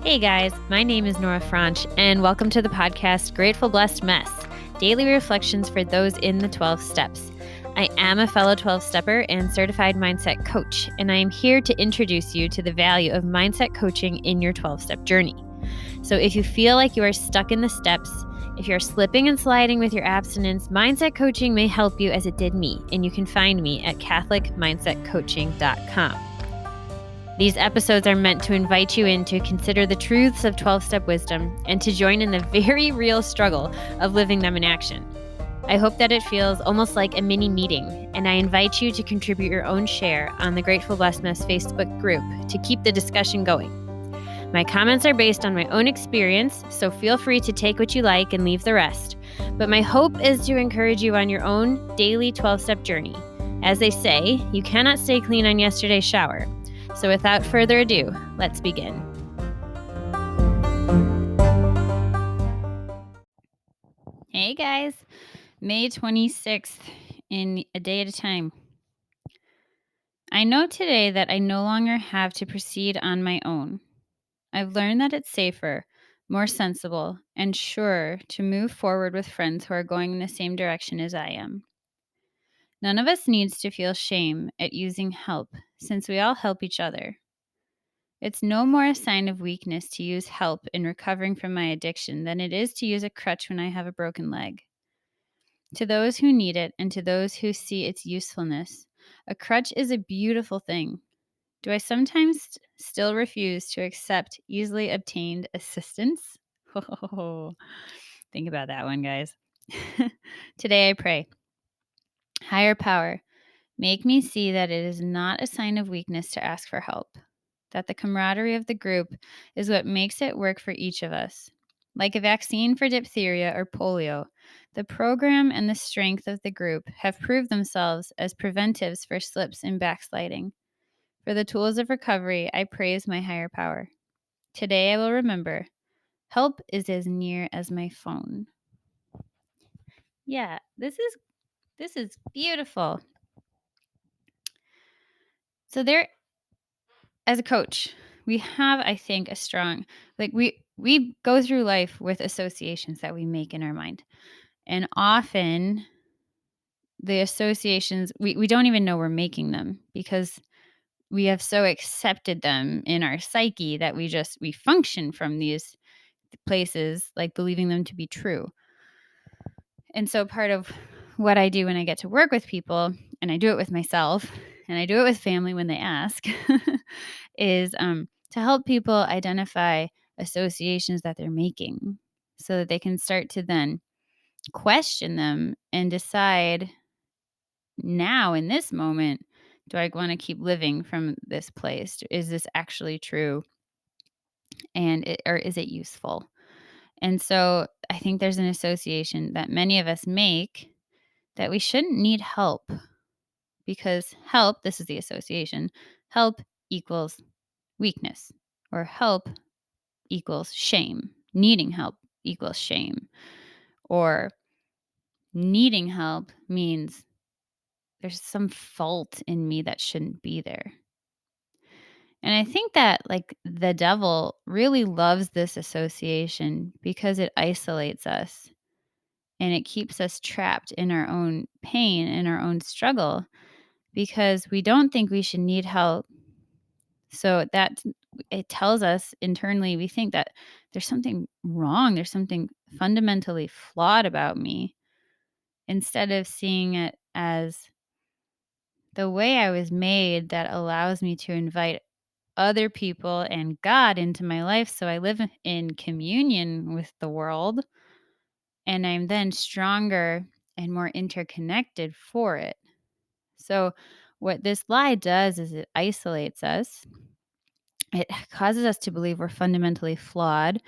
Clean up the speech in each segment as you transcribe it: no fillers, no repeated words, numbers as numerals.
Hey guys, my name is Nora Franche, and welcome to the podcast Grateful Blessed Mess, daily reflections for those in the 12 steps. I am a fellow 12-stepper and certified mindset coach, and I am here to introduce you to the value of mindset coaching in your 12-step journey. So if you feel like you are stuck in the steps, if you're slipping and sliding with your abstinence, mindset coaching may help you as it did me, and you can find me at catholicmindsetcoaching.com. These episodes are meant to invite you in to consider the truths of 12-step wisdom and to join in the very real struggle of living them in action. I hope that it feels almost like a mini meeting, and I invite you to contribute your own share on the Grateful Blessedness Facebook group to keep the discussion going. My comments are based on my own experience, so feel free to take what you like and leave the rest. But my hope is to encourage you on your own daily 12-step journey. As they say, you cannot stay clean on yesterday's shower. So without further ado, let's begin. Hey guys, May 26th in a day at a time. I know today that I no longer have to proceed on my own. I've learned that it's safer, more sensible, and surer to move forward with friends who are going in the same direction as I am. None of us needs to feel shame at using help, since we all help each other. It's no more a sign of weakness to use help in recovering from my addiction than it is to use a crutch when I have a broken leg. To those who need it and to those who see its usefulness, a crutch is a beautiful thing. Do I sometimes still refuse to accept easily obtained assistance? Oh, think about that one, guys. Today I pray, higher power, make me see that it is not a sign of weakness to ask for help, that the camaraderie of the group is what makes it work for each of us. Like a vaccine for diphtheria or polio, the program and the strength of the group have proved themselves as preventives for slips and backsliding. For the tools of recovery, I praise my higher power. Today I will remember, help is as near as my phone. Yeah, this is beautiful. So there, as a coach, we have, I think, a strong, we go through life with associations that we make in our mind. And often the associations, we don't even know we're making them because we have so accepted them in our psyche that we function from these places, like believing them to be true. And so part of what I do when I get to work with people, and I do it with myself, and I do it with family when they ask, is to help people identify associations that they're making so that they can start to then question them and decide now in this moment, do I want to keep living from this place? Is this actually true? Or is it useful? And so I think there's an association that many of us make that we shouldn't need help because help, this is the association, help equals weakness, or help equals shame. Needing help equals shame, or needing help means there's some fault in me that shouldn't be there. And I think that like the devil really loves this association because it isolates us and it keeps us trapped in our own pain and our own struggle because we don't think we should need help. So that it tells us internally, we think that there's something wrong. There's something fundamentally flawed about me instead of seeing it as the way I was made that allows me to invite other people and God into my life. So I live in communion with the world and I'm then stronger and more interconnected for it. So what this lie does is it isolates us. It causes us to believe we're fundamentally flawed,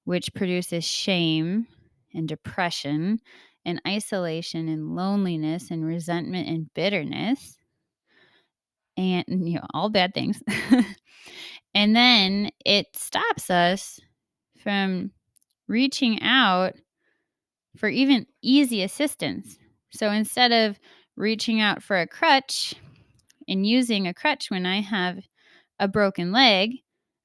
which produces shame and depression and isolation and loneliness and resentment and bitterness and all bad things. And then it stops us from reaching out for even easy assistance. So instead of reaching out for a crutch and using a crutch when I have a broken leg,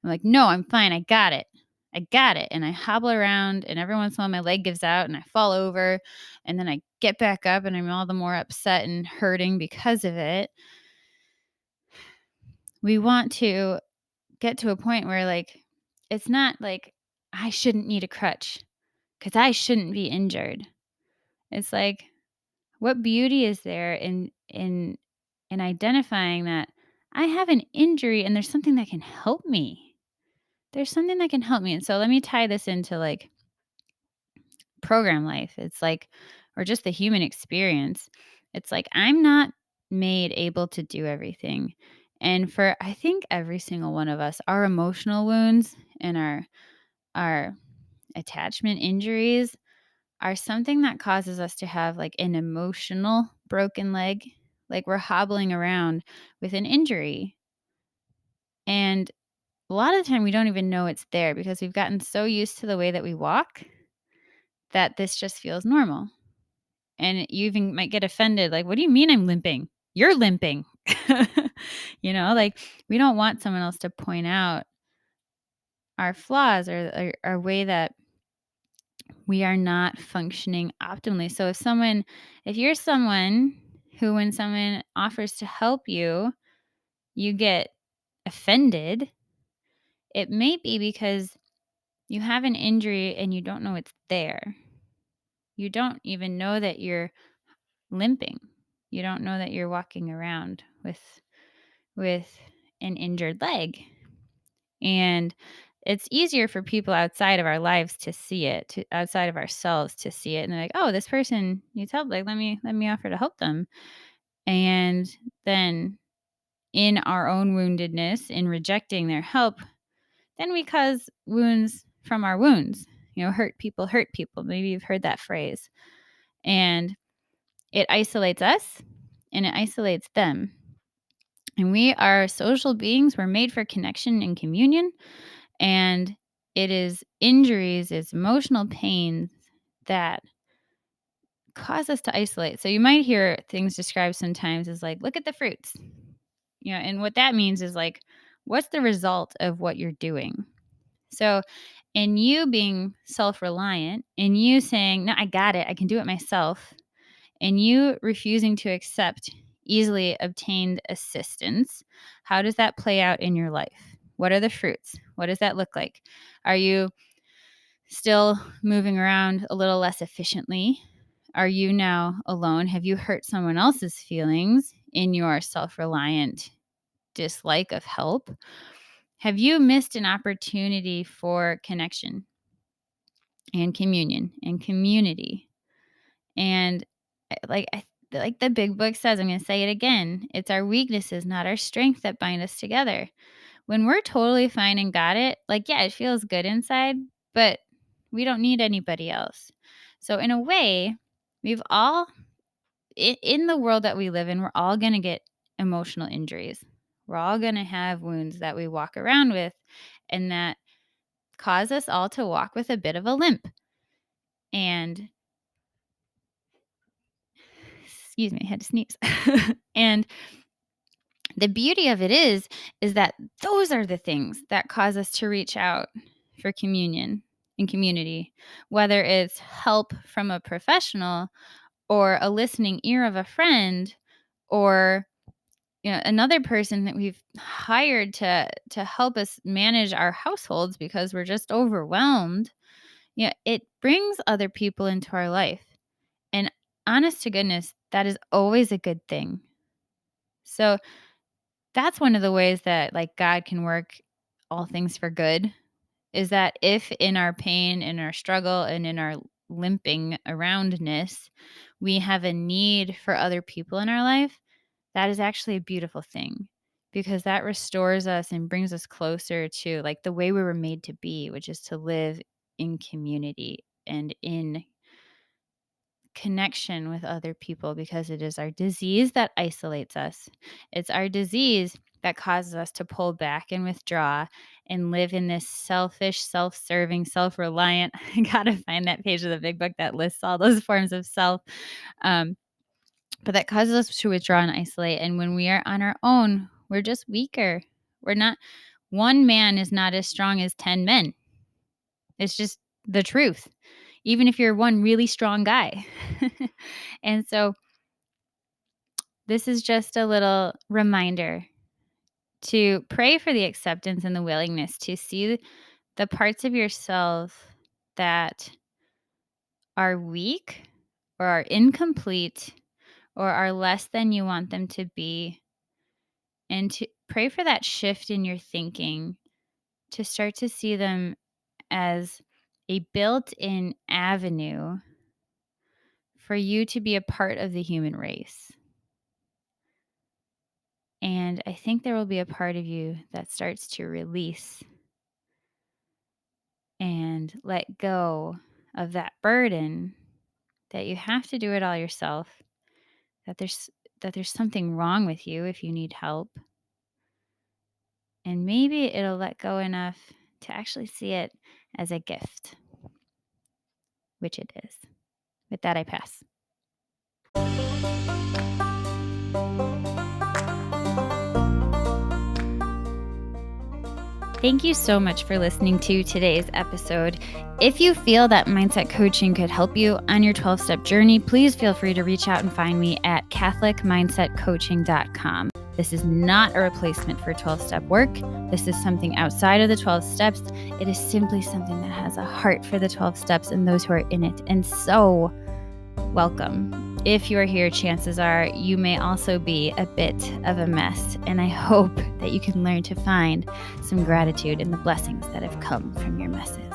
I'm like, no, I'm fine. I got it. I got it. And I hobble around, and every once in a while my leg gives out and I fall over, and then I get back up and I'm all the more upset and hurting because of it. We want to get to a point where, like, it's not like I shouldn't need a crutch because I shouldn't be injured. It's like, what beauty is there in identifying that I have an injury and there's something that can help me. There's something that can help me. And so let me tie this into like program life. It's like, or just the human experience. It's like, I'm not made able to do everything. And for, I think, every single one of us, our emotional wounds and our attachment injuries are something that causes us to have like an emotional broken leg. Like we're hobbling around with an injury. And a lot of the time we don't even know it's there because we've gotten so used to the way that we walk that this just feels normal. And you even might get offended, like, "What do you mean I'm limping? You're limping." Like, we don't want someone else to point out our flaws or our way that we are not functioning optimally. So if you're someone who, when someone offers to help you, you get offended, it may be because you have an injury and you don't know it's there. You don't even know that you're limping. You don't know that you're walking around with an injured leg. And it's easier for people outside of our lives to see it, outside of ourselves to see it. And they're like, "Oh, this person needs help. Like, let me offer to help them." And then in our own woundedness, in rejecting their help, then we cause wounds from our wounds. Hurt people hurt people. Maybe you've heard that phrase. And it isolates us and it isolates them. And we are social beings. We're made for connection and communion. And it is injuries, it's emotional pains that cause us to isolate. So you might hear things described sometimes as like, look at the fruits. And what that means is like, what's the result of what you're doing? So in you being self-reliant, in you saying, no, I got it, I can do it myself, and you refusing to accept easily obtained assistance, how does that play out in your life? What are the fruits? What does that look like? Are you still moving around a little less efficiently? Are you now alone? Have you hurt someone else's feelings in your self reliant dislike of help? Have you missed an opportunity for connection and communion and community? And like the big book says, I'm going to say it again. It's our weaknesses, not our strength, that bind us together. When we're totally fine and got it, like, yeah, it feels good inside, but we don't need anybody else. So in a way, we've all in the world that we live in, we're all going to get emotional injuries. We're all going to have wounds that we walk around with and that cause us all to walk with a bit of a limp. And excuse me, I had to sneeze. And the beauty of it is that those are the things that cause us to reach out for communion and community, whether it's help from a professional or a listening ear of a friend or another person that we've hired to help us manage our households because we're just overwhelmed. It brings other people into our life. And honest to goodness, that is always a good thing. So that's one of the ways that like God can work all things for good, is that if in our pain, in our struggle, and in our limping aroundness, we have a need for other people in our life, that is actually a beautiful thing because that restores us and brings us closer to like the way we were made to be, which is to live in community and in connection with other people, because it is our disease that isolates us. It's our disease that causes us to pull back and withdraw and live in this selfish, self-serving, self-reliant. I gotta find that page of the big book that lists all those forms of self. But that causes us to withdraw and isolate. And when we are on our own, we're just weaker. We're not, one man is not as strong as 10 men. It's just the truth, even if you're one really strong guy. And so this is just a little reminder to pray for the acceptance and the willingness to see the parts of yourself that are weak or are incomplete or are less than you want them to be, and to pray for that shift in your thinking to start to see them as a built-in avenue for you to be a part of the human race. And I think there will be a part of you that starts to release and let go of that burden that you have to do it all yourself, that there's something wrong with you if you need help. And maybe it'll let go enough to actually see it as a gift, which it is. With that, I pass. Thank you so much for listening to today's episode. If you feel that mindset coaching could help you on your 12-step journey, please feel free to reach out and find me at catholicmindsetcoaching.com. This is not a replacement for 12-step work. This is something outside of the 12 steps. It is simply something that has a heart for the 12 steps and those who are in it. And so, welcome. If you are here, chances are you may also be a bit of a mess, and I hope that you can learn to find some gratitude in the blessings that have come from your messes.